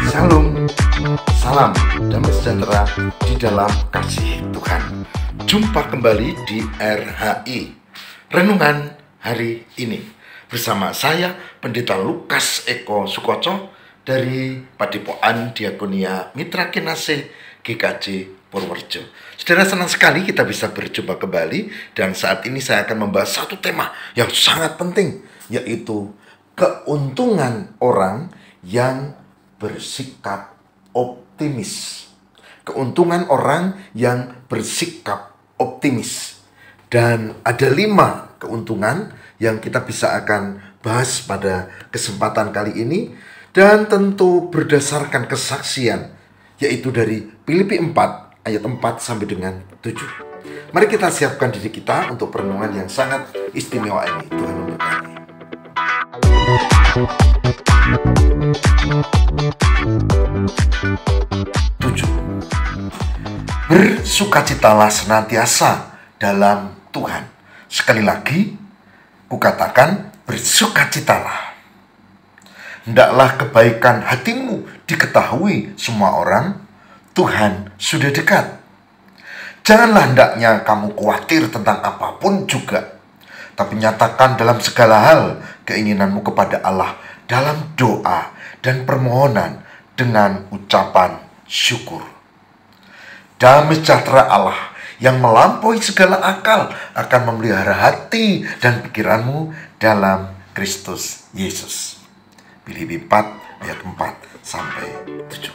Salam, salam damai sejahtera di dalam kasih Tuhan. Jumpa kembali di RHI Renungan hari ini bersama saya Pendeta Lukas Eko Sukoco dari Padepokan Diakonia Mitra Kinasih GKJ Purworejo. Saudara, senang sekali kita bisa berjumpa kembali, dan saat ini saya akan membahas satu tema yang sangat penting, yaitu keuntungan orang yang bersikap optimis. Keuntungan orang yang bersikap optimis. Dan ada 5 keuntungan yang kita bisa akan bahas pada kesempatan kali ini, dan tentu berdasarkan kesaksian, yaitu dari Filipi 4 ayat 4 sampai dengan 7. Mari kita siapkan diri kita untuk perenungan yang sangat istimewa ini. Tuhan memberkati. 7. Bersukacitalah senantiasa dalam Tuhan. Sekali lagi, kukatakan bersukacitalah. Hendaklah kebaikan hatimu diketahui semua orang, Tuhan sudah dekat. Janganlah hendaknya kamu khawatir tentang apapun juga, tapi nyatakan dalam segala hal keinginanmu kepada Allah dalam doa dan permohonan dengan ucapan syukur. Damai sejahtera Allah yang melampaui segala akal akan memelihara hati dan pikiranmu dalam Kristus Yesus. Filipi 4 ayat 4 sampai 7.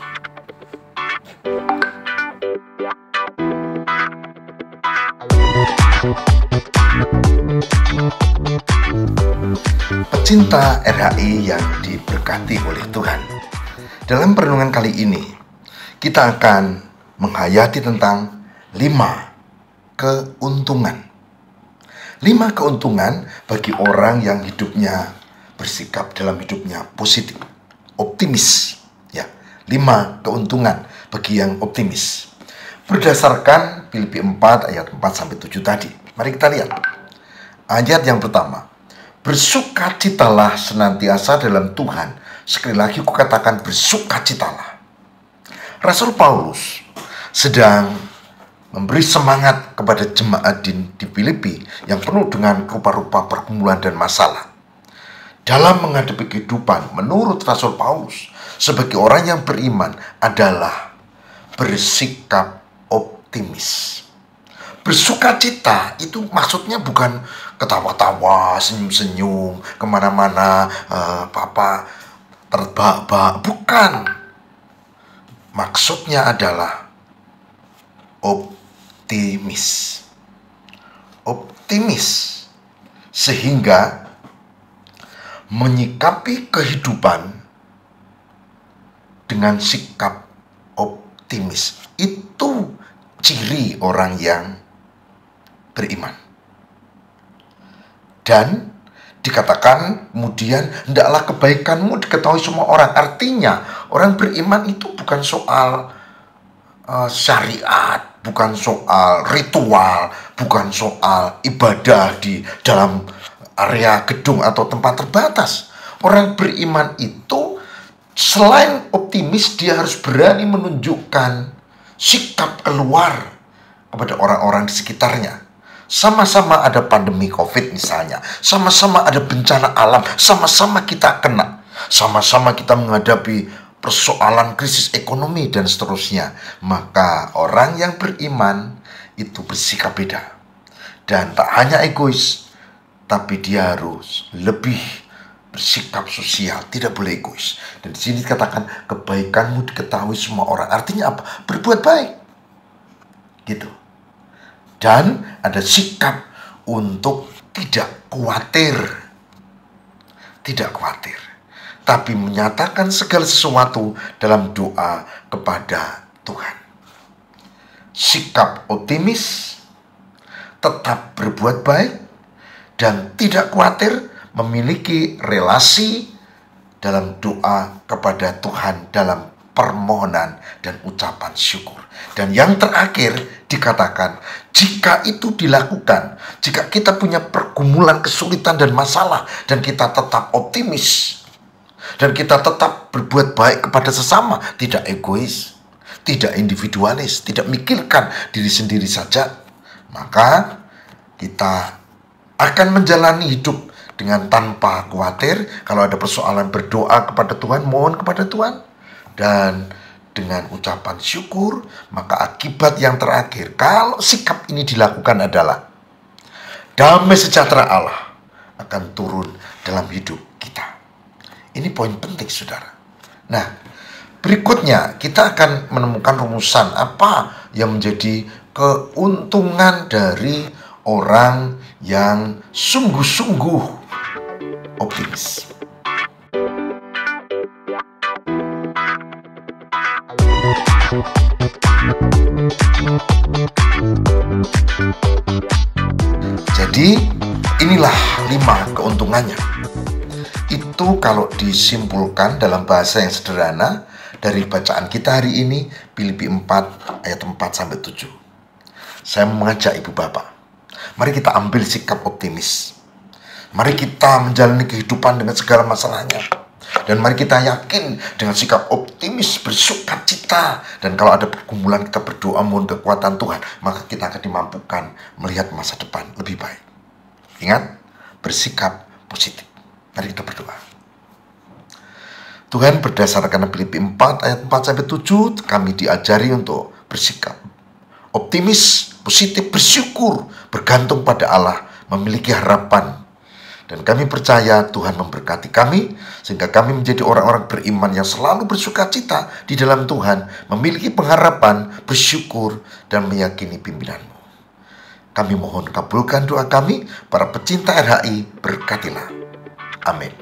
Pecinta RHI yang diberkati oleh Tuhan, dalam perenungan kali ini kita akan menghayati tentang 5 keuntungan. 5 keuntungan bagi orang yang hidupnya bersikap dalam hidupnya positif, optimis. Ya, 5 keuntungan bagi yang optimis. Berdasarkan Filipi 4 ayat 4 sampai 7 tadi. Mari kita lihat. Ayat yang pertama. Bersukacitalah senantiasa dalam Tuhan. Sekali lagi kukatakan bersukacitalah. Rasul Paulus sedang memberi semangat kepada jemaat di Filipi yang penuh dengan rupa-rupa pergumulan dan masalah. Dalam menghadapi kehidupan, menurut Rasul Paulus, sebagai orang yang beriman adalah bersikap optimis. Bersukacita itu maksudnya bukan ketawa-tawa, senyum-senyum, kemana-mana, papa terbahak-bahak. Bukan. Maksudnya adalah optimis. Optimis. Sehingga menyikapi kehidupan dengan sikap optimis. Itu ciri orang yang beriman. Dan dikatakan kemudian, hendaklah kebaikanmu diketahui semua orang. Artinya orang beriman itu bukan soal syariat, bukan soal ritual, bukan soal ibadah di dalam area gedung atau tempat terbatas. Orang beriman itu selain optimis, dia harus berani menunjukkan sikap keluar kepada orang-orang di sekitarnya. Sama-sama ada pandemi COVID misalnya, sama-sama ada bencana alam, sama-sama kita kena, sama-sama kita menghadapi persoalan krisis ekonomi dan seterusnya. Maka orang yang beriman itu bersikap beda. Dan tak hanya egois, tapi dia harus lebih bersikap sosial, tidak boleh egois. Dan di sini dikatakan kebaikanmu diketahui semua orang. Artinya apa? Berbuat baik. Gitu. Dan ada sikap untuk tidak khawatir. Tidak khawatir. Tapi menyatakan segala sesuatu dalam doa kepada Tuhan. Sikap optimis, tetap berbuat baik, dan tidak khawatir, memiliki relasi dalam doa kepada Tuhan dalam permohonan dan ucapan syukur. Dan yang terakhir dikatakan, jika itu dilakukan, jika kita punya pergumulan, kesulitan dan masalah, dan kita tetap optimis, Dan kita tetap berbuat baik kepada sesama, tidak egois, tidak individualis, tidak mikirkan diri sendiri saja. Maka kita akan menjalani hidup dengan tanpa khawatir. Kalau ada persoalan, berdoa kepada Tuhan, mohon kepada Tuhan. Dan dengan ucapan syukur, maka akibat yang terakhir, kalau sikap ini dilakukan adalah damai sejahtera Allah akan turun dalam hidup kita. Ini poin penting, saudara. Nah, berikutnya kita akan menemukan rumusan apa yang menjadi keuntungan dari orang yang sungguh-sungguh optimis. Jadi inilah 5 keuntungannya. Itu kalau disimpulkan dalam bahasa yang sederhana dari bacaan kita hari ini, Filipi 4 ayat 4-7. Saya mengajak ibu bapak, mari kita ambil sikap optimis. Mari kita menjalani kehidupan dengan segala masalahnya. Dan mari kita yakin dengan sikap optimis, bersukacita. Dan kalau ada pergumulan, kita berdoa mohon kekuatan Tuhan, maka kita akan dimampukan melihat masa depan lebih baik. Ingat, bersikap positif. Mari kita berdoa. Tuhan, berdasarkan Filipi 4 ayat 4-7, kami diajari untuk bersikap optimis, positif, bersyukur, bergantung pada Allah, memiliki harapan. Dan kami percaya Tuhan memberkati kami, sehingga kami menjadi orang-orang beriman yang selalu bersukacita di dalam Tuhan, memiliki pengharapan, bersyukur, dan meyakini pimpinan-Mu. Kami mohon kabulkan doa kami, para pecinta RHI, berkatilah. Amin.